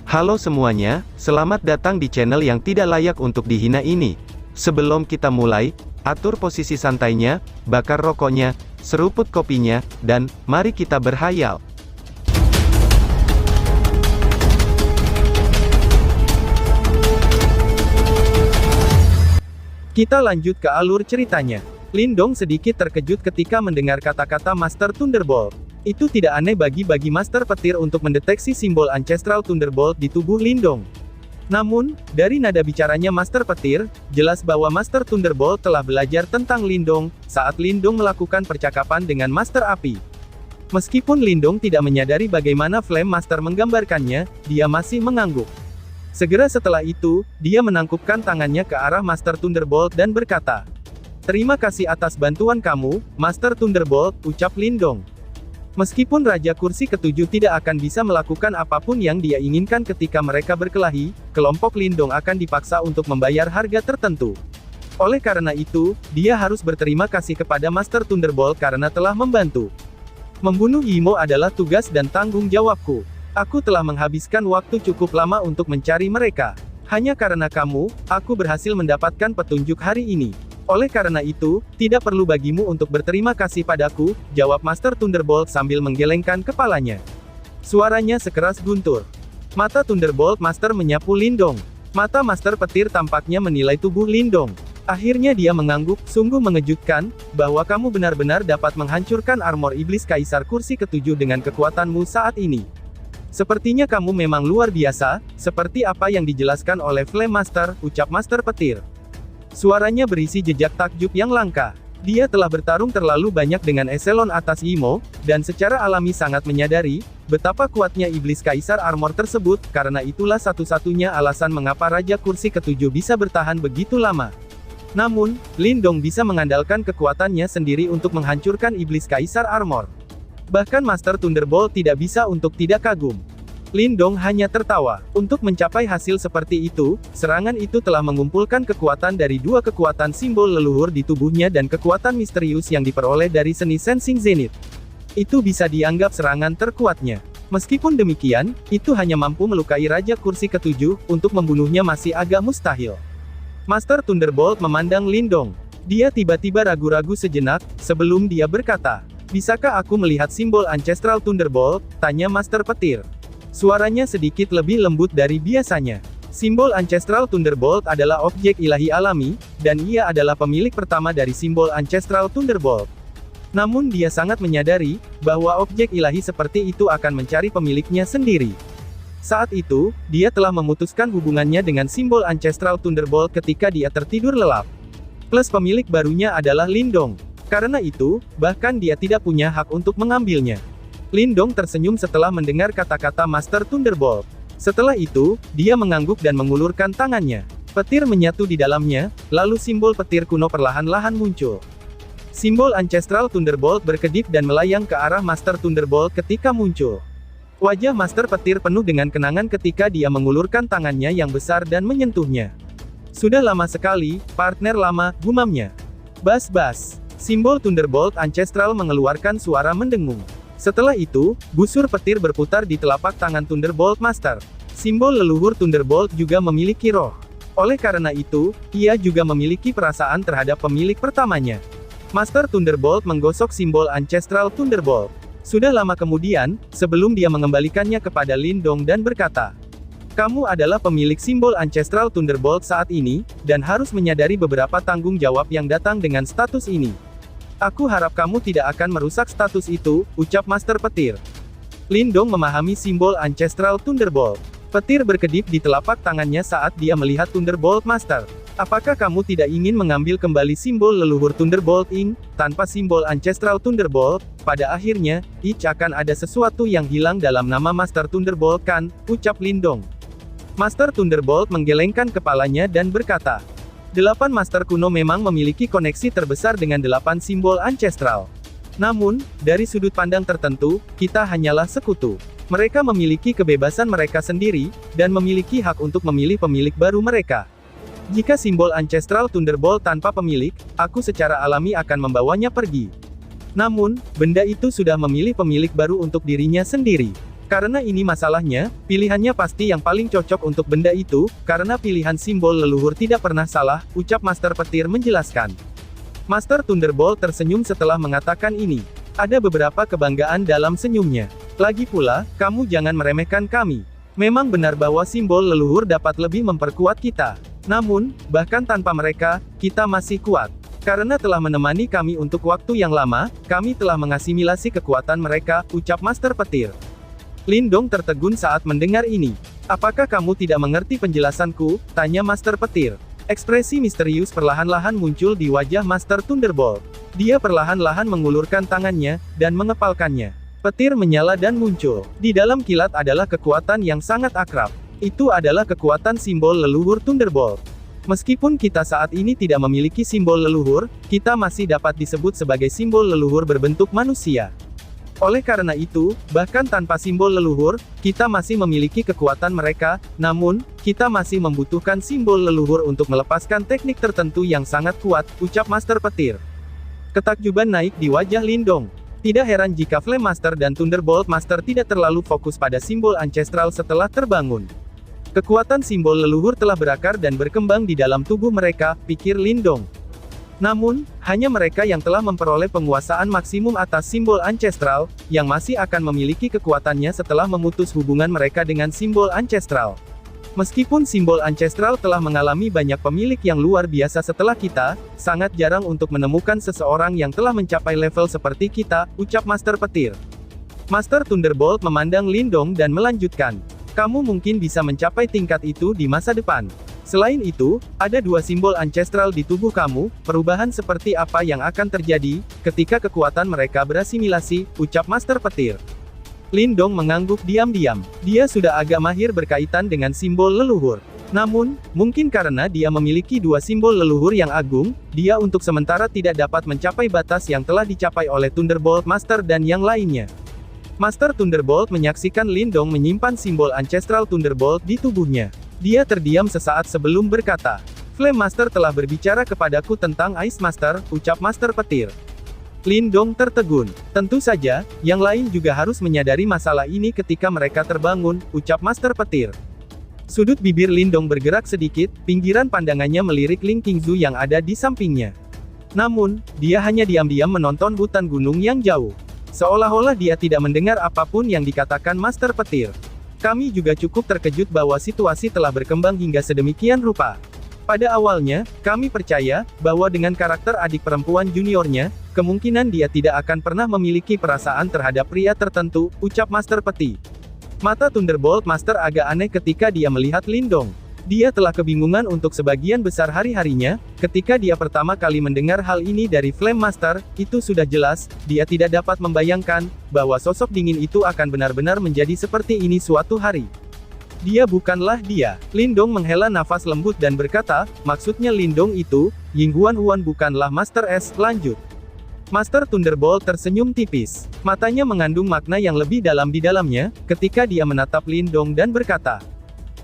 Halo semuanya, selamat datang di channel yang tidak layak untuk dihina ini. Sebelum kita mulai, atur posisi santainya, bakar rokoknya, seruput kopinya, dan mari kita berhayal. Kita lanjut ke alur ceritanya. Lindong sedikit terkejut ketika mendengar kata-kata Master Thunderbolt. Itu tidak aneh bagi Master Petir untuk mendeteksi simbol Ancestral Thunderbolt di tubuh Lindong. Namun, dari nada bicaranya Master Petir, jelas bahwa Master Thunderbolt telah belajar tentang Lindong, saat Lindong melakukan percakapan dengan Master Api. Meskipun Lindong tidak menyadari bagaimana Flame Master menggambarkannya, dia masih mengangguk. Segera setelah itu, dia menangkupkan tangannya ke arah Master Thunderbolt dan berkata, "Terima kasih atas bantuan kamu, Master Thunderbolt," ucap Lindong. Meskipun Raja Kursi Ketujuh tidak akan bisa melakukan apapun yang dia inginkan ketika mereka berkelahi, kelompok Lindong akan dipaksa untuk membayar harga tertentu. Oleh karena itu, dia harus berterima kasih kepada Master Thunderbolt karena telah membantu. Membunuh Yimo adalah tugas dan tanggung jawabku. Aku telah menghabiskan waktu cukup lama untuk mencari mereka. Hanya karena kamu, aku berhasil mendapatkan petunjuk hari ini. Oleh karena itu, tidak perlu bagimu untuk berterima kasih padaku, jawab Master Thunderbolt sambil menggelengkan kepalanya. Suaranya sekeras guntur. Mata Thunderbolt Master menyapu Lindong. Mata Master Petir tampaknya menilai tubuh Lindong. Akhirnya dia mengangguk, sungguh mengejutkan, bahwa kamu benar-benar dapat menghancurkan armor iblis Kaisar Kursi Ketujuh dengan kekuatanmu saat ini. Sepertinya kamu memang luar biasa, seperti apa yang dijelaskan oleh Flame Master, ucap Master Petir. Suaranya berisi jejak takjub yang langka. Dia telah bertarung terlalu banyak dengan eselon atas Yimo, dan secara alami sangat menyadari, betapa kuatnya iblis Kaisar Armor tersebut, karena itulah satu-satunya alasan mengapa Raja Kursi Ketujuh bisa bertahan begitu lama. Namun, Lindong bisa mengandalkan kekuatannya sendiri untuk menghancurkan iblis Kaisar Armor. Bahkan Master Thunderbolt tidak bisa untuk tidak kagum. Lindong hanya tertawa. Untuk mencapai hasil seperti itu, serangan itu telah mengumpulkan kekuatan dari dua kekuatan simbol leluhur di tubuhnya dan kekuatan misterius yang diperoleh dari seni Sensing Zenith. Itu bisa dianggap serangan terkuatnya. Meskipun demikian, itu hanya mampu melukai Raja Kursi Ketujuh, untuk membunuhnya masih agak mustahil. Master Thunderbolt memandang Lindong. Dia tiba-tiba ragu-ragu sejenak, sebelum dia berkata, "Bisakah aku melihat simbol Ancestral Thunderbolt?" tanya Master Petir. Suaranya sedikit lebih lembut dari biasanya. Simbol Ancestral Thunderbolt adalah objek ilahi alami, dan ia adalah pemilik pertama dari simbol Ancestral Thunderbolt. Namun dia sangat menyadari, bahwa objek ilahi seperti itu akan mencari pemiliknya sendiri. Saat itu, dia telah memutuskan hubungannya dengan simbol Ancestral Thunderbolt ketika dia tertidur lelap. Plus pemilik barunya adalah Lindong. Karena itu, bahkan dia tidak punya hak untuk mengambilnya. Lindong tersenyum setelah mendengar kata-kata Master Thunderbolt. Setelah itu, dia mengangguk dan mengulurkan tangannya. Petir menyatu di dalamnya, lalu simbol petir kuno perlahan-lahan muncul. Simbol Ancestral Thunderbolt berkedip dan melayang ke arah Master Thunderbolt ketika muncul. Wajah Master Petir penuh dengan kenangan ketika dia mengulurkan tangannya yang besar dan menyentuhnya. Sudah lama sekali, partner lama, gumamnya. Bas-bas. Simbol Thunderbolt Ancestral mengeluarkan suara mendengung. Setelah itu, busur petir berputar di telapak tangan Thunderbolt Master. Simbol leluhur Thunderbolt juga memiliki roh. Oleh karena itu, ia juga memiliki perasaan terhadap pemilik pertamanya. Master Thunderbolt menggosok simbol Ancestral Thunderbolt. Sudah lama kemudian, sebelum dia mengembalikannya kepada Lindong dan berkata, "Kamu adalah pemilik simbol Ancestral Thunderbolt saat ini, dan harus menyadari beberapa tanggung jawab yang datang dengan status ini. Aku harap kamu tidak akan merusak status itu," ucap Master Petir. Lindong memahami simbol Ancestral Thunderbolt. Petir berkedip di telapak tangannya saat dia melihat Thunderbolt Master. "Apakah kamu tidak ingin mengambil kembali simbol leluhur Thunderbolt Inc. tanpa simbol Ancestral Thunderbolt? Pada akhirnya, akan ada sesuatu yang hilang dalam nama Master Thunderbolt kan?" ucap Lindong. Master Thunderbolt menggelengkan kepalanya dan berkata, 8 Master kuno memang memiliki koneksi terbesar dengan 8 simbol Ancestral. Namun, dari sudut pandang tertentu, kita hanyalah sekutu. Mereka memiliki kebebasan mereka sendiri, dan memiliki hak untuk memilih pemilik baru mereka. Jika simbol Ancestral Thunderbolt tanpa pemilik, aku secara alami akan membawanya pergi. Namun, benda itu sudah memilih pemilik baru untuk dirinya sendiri. Karena ini masalahnya, pilihannya pasti yang paling cocok untuk benda itu, karena pilihan simbol leluhur tidak pernah salah, ucap Master Petir menjelaskan. Master Thunderbolt tersenyum setelah mengatakan ini. Ada beberapa kebanggaan dalam senyumnya. Lagi pula, kamu jangan meremehkan kami. Memang benar bahwa simbol leluhur dapat lebih memperkuat kita. Namun, bahkan tanpa mereka, kita masih kuat. Karena telah menemani kami untuk waktu yang lama, kami telah mengasimilasi kekuatan mereka, ucap Master Petir. Lindong tertegun saat mendengar ini. Apakah kamu tidak mengerti penjelasanku? Tanya Master Petir. Ekspresi misterius perlahan-lahan muncul di wajah Master Thunderbolt. Dia perlahan-lahan mengulurkan tangannya, dan mengepalkannya. Petir menyala dan muncul. Di dalam kilat adalah kekuatan yang sangat akrab. Itu adalah kekuatan simbol leluhur Thunderbolt. Meskipun kita saat ini tidak memiliki simbol leluhur, kita masih dapat disebut sebagai simbol leluhur berbentuk manusia. Oleh karena itu, bahkan tanpa simbol leluhur, kita masih memiliki kekuatan mereka, namun, kita masih membutuhkan simbol leluhur untuk melepaskan teknik tertentu yang sangat kuat, ucap Master Petir. Ketakjuban naik di wajah Lindong. Tidak heran jika Flame Master dan Thunderbolt Master tidak terlalu fokus pada simbol ancestral setelah terbangun. Kekuatan simbol leluhur telah berakar dan berkembang di dalam tubuh mereka, pikir Lindong. Namun, hanya mereka yang telah memperoleh penguasaan maksimum atas simbol ancestral, yang masih akan memiliki kekuatannya setelah memutus hubungan mereka dengan simbol ancestral. Meskipun simbol ancestral telah mengalami banyak pemilik yang luar biasa setelah kita, sangat jarang untuk menemukan seseorang yang telah mencapai level seperti kita, ucap Master Petir. Master Thunderbolt memandang Lindong dan melanjutkan. Kamu mungkin bisa mencapai tingkat itu di masa depan. Selain itu, ada dua simbol ancestral di tubuh kamu, perubahan seperti apa yang akan terjadi, ketika kekuatan mereka berasimilasi, ucap Master Petir. Lindong mengangguk diam-diam. Dia sudah agak mahir berkaitan dengan simbol leluhur. Namun, mungkin karena dia memiliki dua simbol leluhur yang agung, dia untuk sementara tidak dapat mencapai batas yang telah dicapai oleh Thunderbolt Master dan yang lainnya. Master Thunderbolt menyaksikan Lindong menyimpan simbol ancestral Thunderbolt di tubuhnya. Dia terdiam sesaat sebelum berkata, Flame Master telah berbicara kepadaku tentang Ice Master, ucap Master Petir. Lindong tertegun. Tentu saja, yang lain juga harus menyadari masalah ini ketika mereka terbangun, ucap Master Petir. Sudut bibir Lindong bergerak sedikit, pinggiran pandangannya melirik Ling Qingzu yang ada di sampingnya. Namun, dia hanya diam-diam menonton hutan gunung yang jauh. Seolah-olah dia tidak mendengar apapun yang dikatakan Master Petir. Kami juga cukup terkejut bahwa situasi telah berkembang hingga sedemikian rupa. Pada awalnya, kami percaya, bahwa dengan karakter adik perempuan juniornya, kemungkinan dia tidak akan pernah memiliki perasaan terhadap pria tertentu, ucap Master Petir. Mata Thunderbolt Master agak aneh ketika dia melihat Lindong. Dia telah kebingungan untuk sebagian besar hari-harinya, ketika dia pertama kali mendengar hal ini dari Flame Master, itu sudah jelas, dia tidak dapat membayangkan, bahwa sosok dingin itu akan benar-benar menjadi seperti ini suatu hari. Dia bukanlah dia. Lindong menghela nafas lembut dan berkata, maksudnya Lindong itu, Ying Huan bukanlah Master S, lanjut. Master Thunderbolt tersenyum tipis. Matanya mengandung makna yang lebih dalam di dalamnya, ketika dia menatap Lindong dan berkata,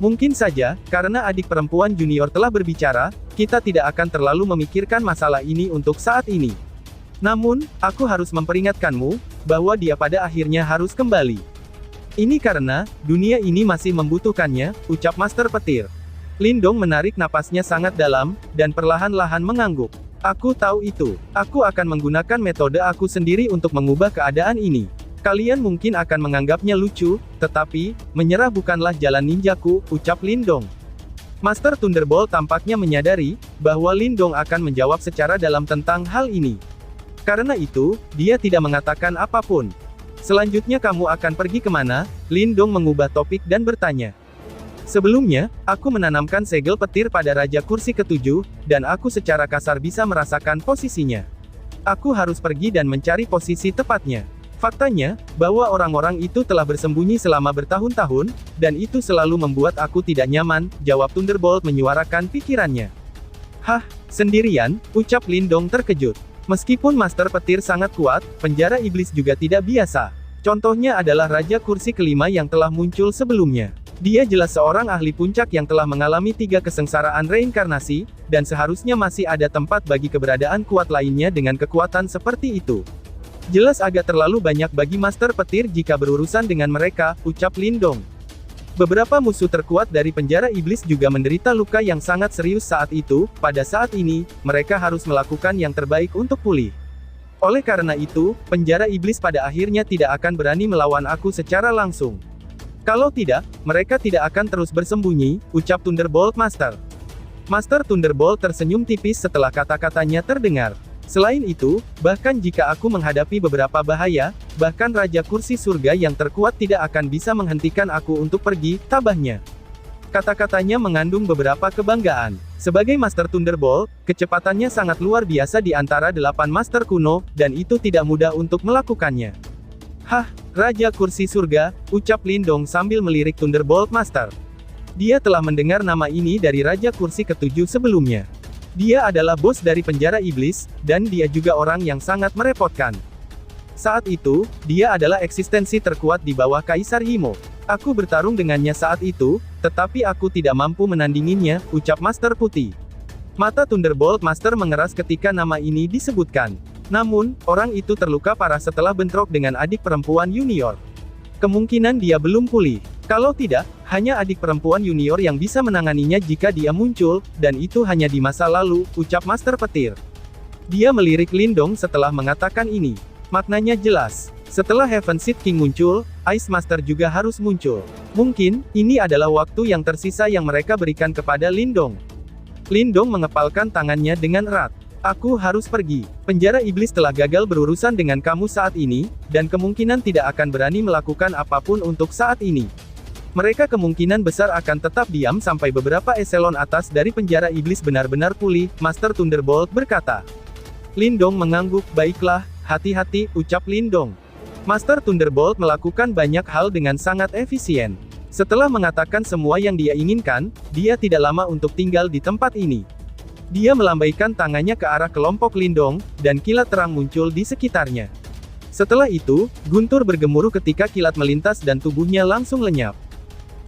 mungkin saja, karena adik perempuan junior telah berbicara, kita tidak akan terlalu memikirkan masalah ini untuk saat ini. Namun, aku harus memperingatkanmu, bahwa dia pada akhirnya harus kembali. Ini karena, dunia ini masih membutuhkannya, ucap Master Petir. Lindong menarik napasnya sangat dalam, dan perlahan-lahan mengangguk. Aku tahu itu. Aku akan menggunakan metode aku sendiri untuk mengubah keadaan ini. Kalian mungkin akan menganggapnya lucu, tetapi, menyerah bukanlah jalan ninjaku, ucap Lindong. Master Thunderbolt tampaknya menyadari, bahwa Lindong akan menjawab secara dalam tentang hal ini. Karena itu, dia tidak mengatakan apapun. Selanjutnya kamu akan pergi kemana? Lindong mengubah topik dan bertanya. Sebelumnya, aku menanamkan segel petir pada Raja Kursi ke-7, dan aku secara kasar bisa merasakan posisinya. Aku harus pergi dan mencari posisi tepatnya. Faktanya, bahwa orang-orang itu telah bersembunyi selama bertahun-tahun, dan itu selalu membuat aku tidak nyaman, jawab Thunderbolt menyuarakan pikirannya. Hah, sendirian, ucap Lindong terkejut. Meskipun Master Petir sangat kuat, penjara iblis juga tidak biasa. Contohnya adalah Raja Kursi kelima yang telah muncul sebelumnya. Dia jelas seorang ahli puncak yang telah mengalami 3 kesengsaraan reinkarnasi, dan seharusnya masih ada tempat bagi keberadaan kuat lainnya dengan kekuatan seperti itu. Jelas agak terlalu banyak bagi Master Petir jika berurusan dengan mereka, ucap Lindong. Beberapa musuh terkuat dari penjara iblis juga menderita luka yang sangat serius saat itu. Pada saat ini, mereka harus melakukan yang terbaik untuk pulih. Oleh karena itu, penjara iblis pada akhirnya tidak akan berani melawan aku secara langsung. Kalau tidak, mereka tidak akan terus bersembunyi, ucap Thunderbolt Master. Master Thunderbolt tersenyum tipis setelah kata-katanya terdengar. Selain itu, bahkan jika aku menghadapi beberapa bahaya, bahkan Raja Kursi Surga yang terkuat tidak akan bisa menghentikan aku untuk pergi, tabahnya. Kata-katanya mengandung beberapa kebanggaan. Sebagai Master Thunderbolt, kecepatannya sangat luar biasa di antara 8 Master kuno, dan itu tidak mudah untuk melakukannya. Hah, Raja Kursi Surga, ucap Lindong sambil melirik Thunderbolt Master. Dia telah mendengar nama ini dari Raja Kursi ke-7 sebelumnya. Dia adalah bos dari penjara iblis, dan dia juga orang yang sangat merepotkan. Saat itu, dia adalah eksistensi terkuat di bawah Kaisar Himo. Aku bertarung dengannya saat itu, tetapi aku tidak mampu menandinginya, ucap Master Putih. Mata Thunderbolt Master mengeras ketika nama ini disebutkan. Namun, orang itu terluka parah setelah bentrok dengan adik perempuan junior. Kemungkinan dia belum pulih. Kalau tidak, hanya adik perempuan junior yang bisa menanganinya jika dia muncul, dan itu hanya di masa lalu, ucap Master Petir. Dia melirik Lindong setelah mengatakan ini. Maknanya jelas. Setelah Heaven Seed King muncul, Ice Master juga harus muncul. Mungkin, ini adalah waktu yang tersisa yang mereka berikan kepada Lindong. Lindong mengepalkan tangannya dengan erat. Aku harus pergi. Penjara iblis telah gagal berurusan dengan kamu saat ini, dan kemungkinan tidak akan berani melakukan apapun untuk saat ini. Mereka kemungkinan besar akan tetap diam sampai beberapa eselon atas dari penjara iblis benar-benar pulih, Master Thunderbolt berkata. Lindong mengangguk, baiklah, hati-hati, ucap Lindong. Master Thunderbolt melakukan banyak hal dengan sangat efisien. Setelah mengatakan semua yang dia inginkan, dia tidak lama untuk tinggal di tempat ini. Dia melambaikan tangannya ke arah kelompok Lindong, dan kilat terang muncul di sekitarnya. Setelah itu, guntur bergemuruh ketika kilat melintas dan tubuhnya langsung lenyap.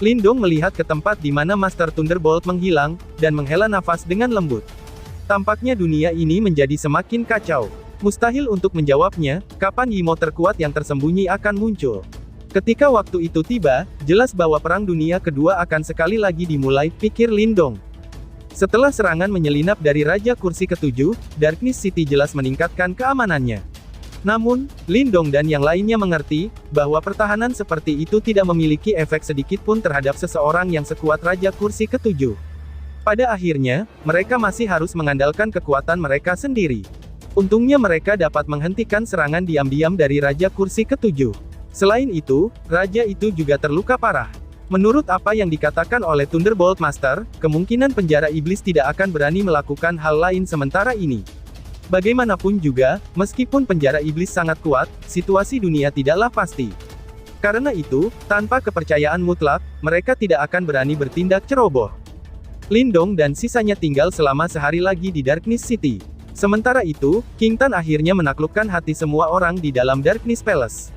Lindong melihat ke tempat di mana Master Thunderbolt menghilang, dan menghela nafas dengan lembut. Tampaknya dunia ini menjadi semakin kacau. Mustahil untuk menjawabnya, kapan Yimo terkuat yang tersembunyi akan muncul. Ketika waktu itu tiba, jelas bahwa Perang Dunia Kedua akan sekali lagi dimulai, pikir Lindong. Setelah serangan menyelinap dari Raja Kursi ke-7, Darkness City jelas meningkatkan keamanannya. Namun, Lindong dan yang lainnya mengerti, bahwa pertahanan seperti itu tidak memiliki efek sedikit pun terhadap seseorang yang sekuat Raja Kursi ke-7. Pada akhirnya, mereka masih harus mengandalkan kekuatan mereka sendiri. Untungnya mereka dapat menghentikan serangan diam-diam dari Raja Kursi ke-7. Selain itu, Raja itu juga terluka parah. Menurut apa yang dikatakan oleh Thunderbolt Master, kemungkinan penjara iblis tidak akan berani melakukan hal lain sementara ini. Bagaimanapun juga, meskipun penjara iblis sangat kuat, situasi dunia tidaklah pasti. Karena itu, tanpa kepercayaan mutlak, mereka tidak akan berani bertindak ceroboh. Lindong dan sisanya tinggal selama sehari lagi di Darkness City. Sementara itu, King Tan akhirnya menaklukkan hati semua orang di dalam Darkness Palace.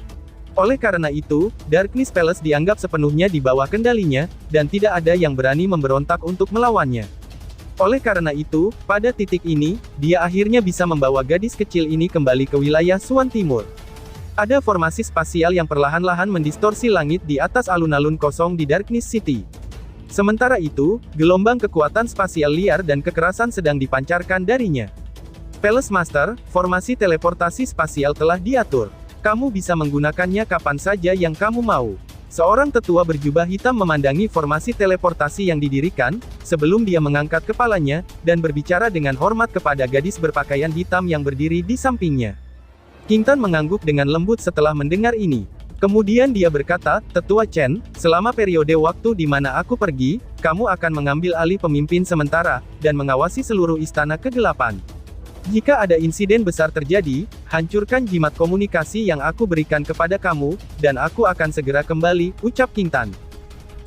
Oleh karena itu, Darkness Palace dianggap sepenuhnya di bawah kendalinya, dan tidak ada yang berani memberontak untuk melawannya. Oleh karena itu, pada titik ini, dia akhirnya bisa membawa gadis kecil ini kembali ke wilayah Suan Timur. Ada formasi spasial yang perlahan-lahan mendistorsi langit di atas alun-alun kosong di Darkness City. Sementara itu, gelombang kekuatan spasial liar dan kekerasan sedang dipancarkan darinya. Palace Master, formasi teleportasi spasial telah diatur. Kamu bisa menggunakannya kapan saja yang kamu mau. Seorang tetua berjubah hitam memandangi formasi teleportasi yang didirikan, sebelum dia mengangkat kepalanya, dan berbicara dengan hormat kepada gadis berpakaian hitam yang berdiri di sampingnya. King Tan mengangguk dengan lembut setelah mendengar ini. Kemudian dia berkata, Tetua Chen, selama periode waktu di mana aku pergi, kamu akan mengambil alih pemimpin sementara, dan mengawasi seluruh istana kegelapan. Jika ada insiden besar terjadi, hancurkan jimat komunikasi yang aku berikan kepada kamu, dan aku akan segera kembali, ucap King Tan.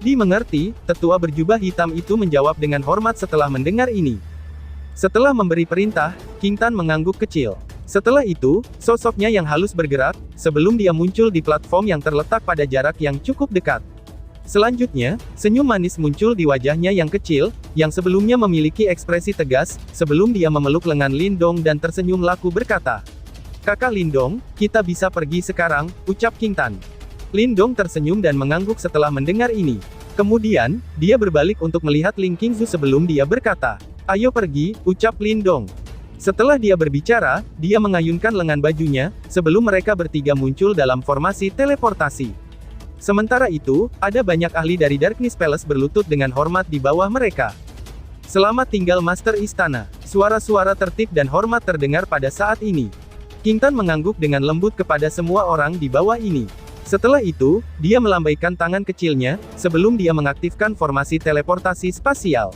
Dimengerti, tetua berjubah hitam itu menjawab dengan hormat setelah mendengar ini. Setelah memberi perintah, King Tan mengangguk kecil. Setelah itu, sosoknya yang halus bergerak, sebelum dia muncul di platform yang terletak pada jarak yang cukup dekat. Selanjutnya, senyum manis muncul di wajahnya yang kecil, yang sebelumnya memiliki ekspresi tegas, sebelum dia memeluk lengan Lindong dan tersenyum laku berkata, Kakak Lindong, kita bisa pergi sekarang, ucap King Tan. Lindong tersenyum dan mengangguk setelah mendengar ini. Kemudian, dia berbalik untuk melihat Ling Qingzu sebelum dia berkata, "Ayo pergi," ucap Lindong. Setelah dia berbicara, dia mengayunkan lengan bajunya, sebelum mereka bertiga muncul dalam formasi teleportasi. Sementara itu, ada banyak ahli dari Darkness Palace berlutut dengan hormat di bawah mereka. Selamat tinggal Master Istana. Suara-suara tertib dan hormat terdengar pada saat ini. King Tan mengangguk dengan lembut kepada semua orang di bawah ini. Setelah itu, dia melambaikan tangan kecilnya, sebelum dia mengaktifkan formasi teleportasi spasial.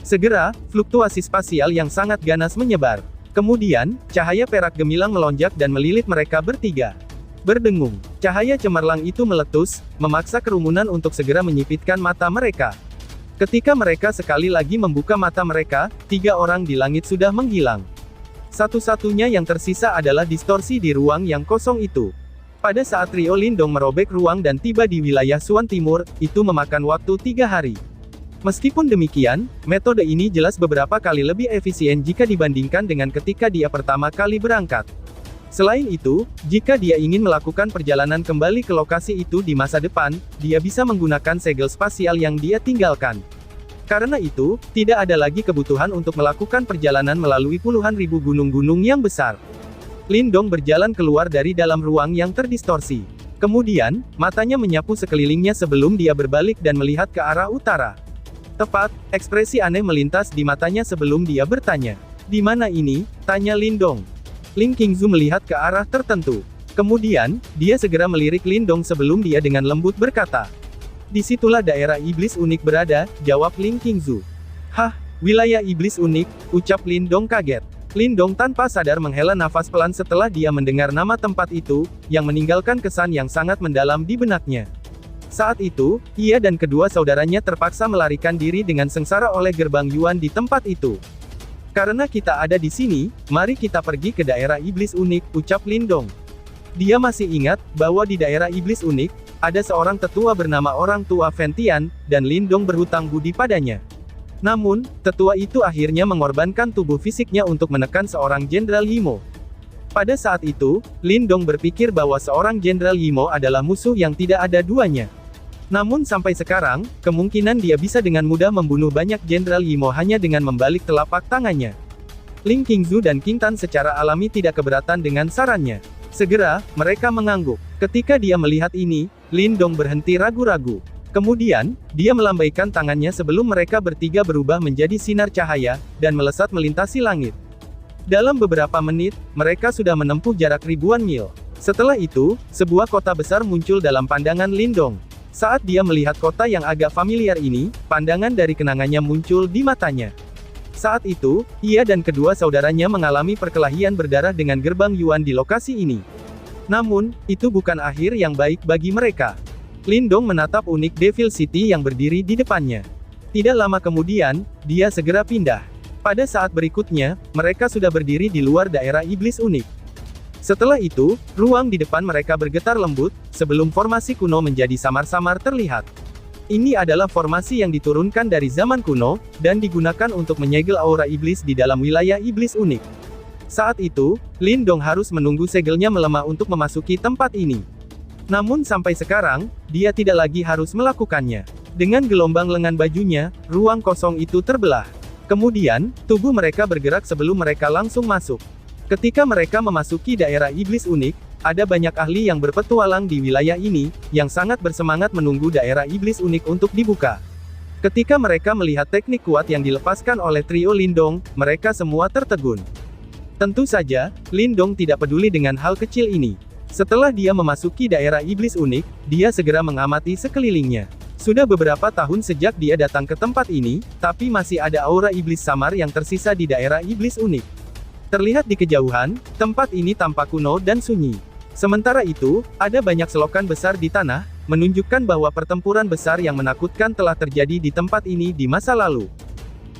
Segera, fluktuasi spasial yang sangat ganas menyebar. Kemudian, cahaya perak gemilang melonjak dan melilit mereka bertiga. Berdengung, cahaya cemerlang itu meletus, memaksa kerumunan untuk segera menyipitkan mata mereka. Ketika mereka sekali lagi membuka mata mereka, 3 orang di langit sudah menghilang. Satu-satunya yang tersisa adalah distorsi di ruang yang kosong itu. Pada saat trio Lindong merobek ruang dan tiba di wilayah Suan Timur, itu memakan waktu 3 hari. Meskipun demikian, metode ini jelas beberapa kali lebih efisien jika dibandingkan dengan ketika dia pertama kali berangkat. Selain itu, jika dia ingin melakukan perjalanan kembali ke lokasi itu di masa depan, dia bisa menggunakan segel spasial yang dia tinggalkan. Karena itu, tidak ada lagi kebutuhan untuk melakukan perjalanan melalui puluhan ribu gunung-gunung yang besar. Lindong berjalan keluar dari dalam ruang yang terdistorsi. Kemudian, matanya menyapu sekelilingnya sebelum dia berbalik dan melihat ke arah utara. Tepat, ekspresi aneh melintas di matanya sebelum dia bertanya. "Di mana ini?" tanya Lindong. Ling Qingzu melihat ke arah tertentu. Kemudian, dia segera melirik Lindong sebelum dia dengan lembut berkata, "Disitulah daerah iblis unik berada," jawab Ling Qingzu. "Hah, wilayah iblis unik," ucap Lindong kaget. Lindong tanpa sadar menghela nafas pelan setelah dia mendengar nama tempat itu, yang meninggalkan kesan yang sangat mendalam di benaknya. Saat itu, ia dan kedua saudaranya terpaksa melarikan diri dengan sengsara oleh gerbang Yuan di tempat itu. "Karena kita ada di sini, mari kita pergi ke daerah iblis unik," ucap Lindong. Dia masih ingat, bahwa di daerah iblis unik, ada seorang tetua bernama Orang Tua Ventian, dan Lindong berhutang budi padanya. Namun, tetua itu akhirnya mengorbankan tubuh fisiknya untuk menekan seorang Jenderal Yimo. Pada saat itu, Lindong berpikir bahwa seorang Jenderal Yimo adalah musuh yang tidak ada duanya. Namun sampai sekarang, kemungkinan dia bisa dengan mudah membunuh banyak Jenderal Yimo hanya dengan membalik telapak tangannya. Ling Qingzu dan King Tan secara alami tidak keberatan dengan sarannya. Segera, mereka mengangguk. Ketika dia melihat ini, Lindong berhenti ragu-ragu. Kemudian, dia melambaikan tangannya sebelum mereka bertiga berubah menjadi sinar cahaya, dan melesat melintasi langit. Dalam beberapa menit, mereka sudah menempuh jarak ribuan mil. Setelah itu, sebuah kota besar muncul dalam pandangan Lindong. Saat dia melihat kota yang agak familiar ini, pandangan dari kenangannya muncul di matanya. Saat itu, ia dan kedua saudaranya mengalami perkelahian berdarah dengan gerbang Yuan di lokasi ini. Namun, itu bukan akhir yang baik bagi mereka. Lindong menatap unik Devil City yang berdiri di depannya. Tidak lama kemudian, dia segera pindah. Pada saat berikutnya, mereka sudah berdiri di luar daerah iblis unik. Setelah itu, ruang di depan mereka bergetar lembut, sebelum formasi kuno menjadi samar-samar terlihat. Ini adalah formasi yang diturunkan dari zaman kuno, dan digunakan untuk menyegel aura iblis di dalam wilayah iblis unik. Saat itu, Lindong harus menunggu segelnya melemah untuk memasuki tempat ini. Namun sampai sekarang, dia tidak lagi harus melakukannya. Dengan gelombang lengan bajunya, ruang kosong itu terbelah. Kemudian, tubuh mereka bergerak sebelum mereka langsung masuk. Ketika mereka memasuki daerah iblis unik, ada banyak ahli yang berpetualang di wilayah ini, yang sangat bersemangat menunggu daerah iblis unik untuk dibuka. Ketika mereka melihat teknik kuat yang dilepaskan oleh trio Lindong, mereka semua tertegun. Tentu saja, Lindong tidak peduli dengan hal kecil ini. Setelah dia memasuki daerah iblis unik, dia segera mengamati sekelilingnya. Sudah beberapa tahun sejak dia datang ke tempat ini, tapi masih ada aura iblis samar yang tersisa di daerah iblis unik. Terlihat di kejauhan, tempat ini tampak kuno dan sunyi. Sementara itu, ada banyak selokan besar di tanah, menunjukkan bahwa pertempuran besar yang menakutkan telah terjadi di tempat ini di masa lalu.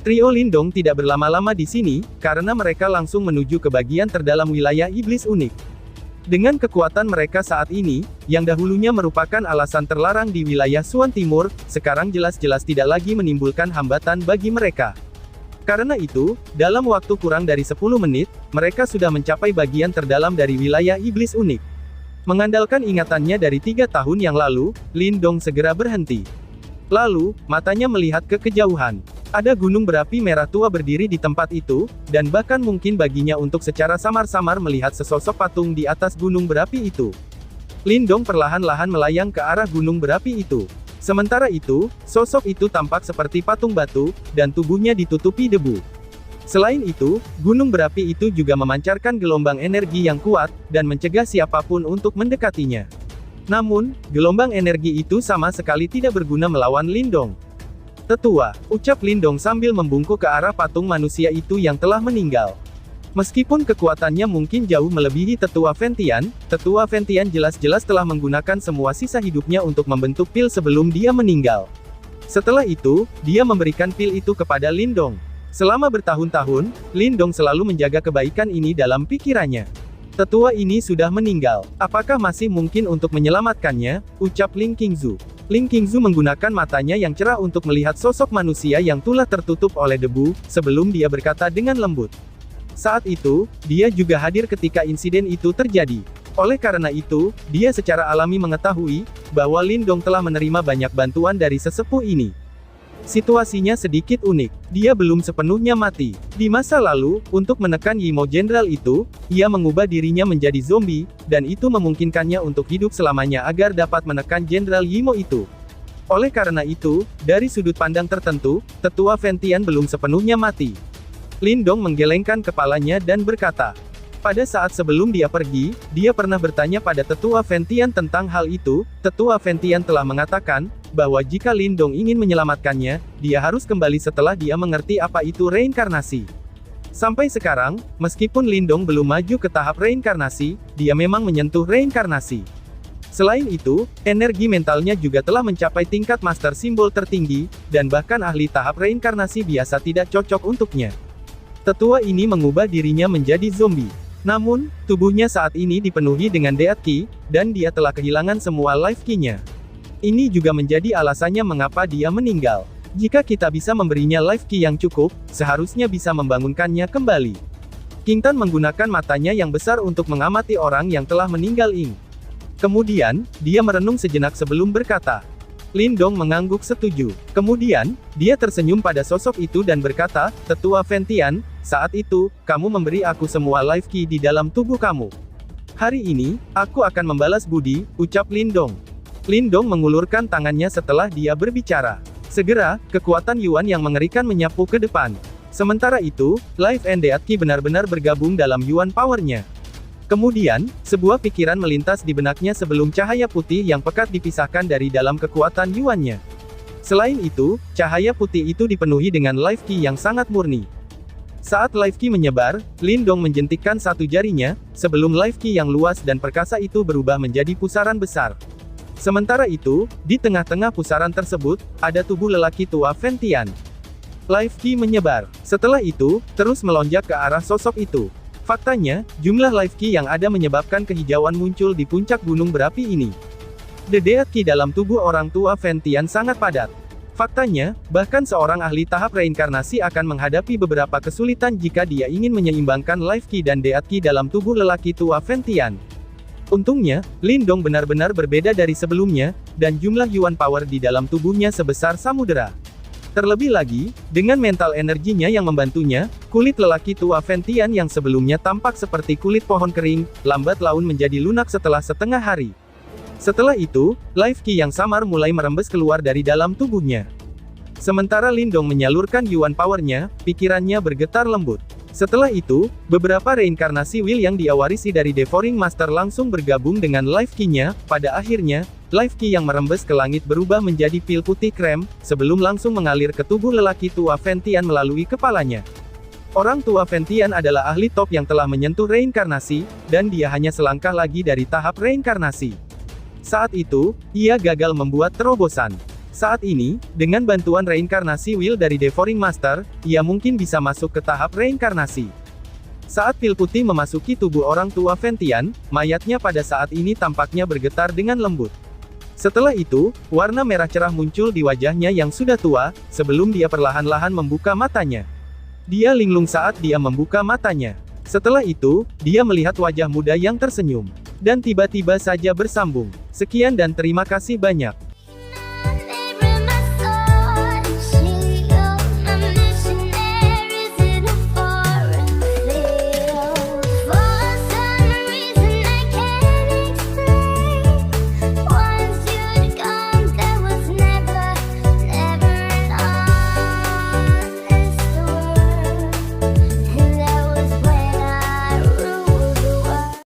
Trio Lindong tidak berlama-lama di sini, karena mereka langsung menuju ke bagian terdalam wilayah iblis unik. Dengan kekuatan mereka saat ini, yang dahulunya merupakan alasan terlarang di wilayah Suan Timur, sekarang jelas-jelas tidak lagi menimbulkan hambatan bagi mereka. Karena itu, dalam waktu kurang dari 10 menit, mereka sudah mencapai bagian terdalam dari wilayah iblis unik. Mengandalkan ingatannya dari 3 tahun yang lalu, Lindong segera berhenti. Lalu, matanya melihat ke kejauhan. Ada gunung berapi merah tua berdiri di tempat itu, dan bahkan mungkin baginya untuk secara samar-samar melihat sesosok patung di atas gunung berapi itu. Lindong perlahan-lahan melayang ke arah gunung berapi itu. Sementara itu, sosok itu tampak seperti patung batu, dan tubuhnya ditutupi debu. Selain itu, gunung berapi itu juga memancarkan gelombang energi yang kuat, dan mencegah siapapun untuk mendekatinya. Namun, gelombang energi itu sama sekali tidak berguna melawan Lindong. "Tetua," ucap Lindong sambil membungkuk ke arah patung manusia itu yang telah meninggal. Meskipun kekuatannya mungkin jauh melebihi Tetua Ventian jelas-jelas telah menggunakan semua sisa hidupnya untuk membentuk pil sebelum dia meninggal. Setelah itu, dia memberikan pil itu kepada Lindong. Selama bertahun-tahun, Lindong selalu menjaga kebaikan ini dalam pikirannya. Tetua ini sudah meninggal. Apakah masih mungkin untuk menyelamatkannya? Ucap Ling Qingzu. Ling Qingzu menggunakan matanya yang cerah untuk melihat sosok manusia yang telah tertutup oleh debu, sebelum dia berkata dengan lembut. Saat itu, dia juga hadir ketika insiden itu terjadi. Oleh karena itu, dia secara alami mengetahui bahwa Lindong telah menerima banyak bantuan dari sesepuh ini. Situasinya sedikit unik. Dia belum sepenuhnya mati. Di masa lalu, untuk menekan Yimo Jenderal itu, ia mengubah dirinya menjadi zombie, dan itu memungkinkannya untuk hidup selamanya agar dapat menekan Jenderal Yimo itu. Oleh karena itu, dari sudut pandang tertentu, Tetua Ventian belum sepenuhnya mati. Lindong menggelengkan kepalanya dan berkata, pada saat sebelum dia pergi, dia pernah bertanya pada Tetua Ventian tentang hal itu. Tetua Ventian telah mengatakan bahwa jika Lindong ingin menyelamatkannya, dia harus kembali setelah dia mengerti apa itu reinkarnasi. Sampai sekarang, meskipun Lindong belum maju ke tahap reinkarnasi, dia memang menyentuh reinkarnasi. Selain itu, energi mentalnya juga telah mencapai tingkat master simbol tertinggi, dan bahkan ahli tahap reinkarnasi biasa tidak cocok untuknya. Tetua ini mengubah dirinya menjadi zombie. Namun, tubuhnya saat ini dipenuhi dengan Death Ki, dan dia telah kehilangan semua Life Ki-nya. Ini juga menjadi alasannya mengapa dia meninggal. Jika kita bisa memberinya Life Ki yang cukup, seharusnya bisa membangunkannya kembali. King Tan menggunakan matanya yang besar untuk mengamati orang yang telah meninggal Ing. Kemudian, dia merenung sejenak sebelum berkata. Lindong mengangguk setuju. Kemudian, dia tersenyum pada sosok itu dan berkata, Tetua Ventian, saat itu, kamu memberi aku semua Life Ki di dalam tubuh kamu. Hari ini, aku akan membalas budi, ucap Lindong. Lindong mengulurkan tangannya setelah dia berbicara. Segera, kekuatan Yuan yang mengerikan menyapu ke depan. Sementara itu, Life and Death Ki benar-benar bergabung dalam Yuan power-nya. Kemudian, sebuah pikiran melintas di benaknya sebelum cahaya putih yang pekat dipisahkan dari dalam kekuatan Yuan-nya. Selain itu, cahaya putih itu dipenuhi dengan Life Ki yang sangat murni. Saat Life Ki menyebar, Lindong menjentikkan satu jarinya, sebelum Life Ki yang luas dan perkasa itu berubah menjadi pusaran besar. Sementara itu, di tengah-tengah pusaran tersebut, ada tubuh lelaki tua Ventian. Life Ki menyebar. Setelah itu, terus melonjak ke arah sosok itu. Faktanya, jumlah Life Ki yang ada menyebabkan kehijauan muncul di puncak gunung berapi ini. The Death Ki dalam tubuh orang tua Ventian sangat padat. Faktanya, bahkan seorang ahli tahap reinkarnasi akan menghadapi beberapa kesulitan jika dia ingin menyeimbangkan Life Ki dan Death Ki dalam tubuh lelaki tua Ventian. Untungnya, Lindong benar-benar berbeda dari sebelumnya, dan jumlah Yuan power di dalam tubuhnya sebesar samudera. Terlebih lagi, dengan mental energinya yang membantunya, kulit lelaki tua Ventian yang sebelumnya tampak seperti kulit pohon kering, lambat laun menjadi lunak setelah setengah hari. Setelah itu, Life Ki yang samar mulai merembes keluar dari dalam tubuhnya. Sementara Lindong menyalurkan Yuan power-nya, pikirannya bergetar lembut. Setelah itu, beberapa reinkarnasi Will yang dia warisi dari Devouring Master langsung bergabung dengan Life Ki-nya. Pada akhirnya, Life Ki yang merembes ke langit berubah menjadi pil putih krem, sebelum langsung mengalir ke tubuh lelaki tua Ventian melalui kepalanya. Orang tua Ventian adalah ahli top yang telah menyentuh reinkarnasi, dan dia hanya selangkah lagi dari tahap reinkarnasi. Saat itu, ia gagal membuat terobosan. Saat ini, dengan bantuan reinkarnasi Will dari Devouring Master, ia mungkin bisa masuk ke tahap reinkarnasi. Saat pil putih memasuki tubuh orang tua Ventian, mayatnya pada saat ini tampaknya bergetar dengan lembut. Setelah itu, warna merah cerah muncul di wajahnya yang sudah tua, sebelum dia perlahan-lahan membuka matanya. Dia linglung saat dia membuka matanya. Setelah itu, dia melihat wajah muda yang tersenyum. Dan tiba-tiba saja bersambung. Sekian dan terima kasih banyak.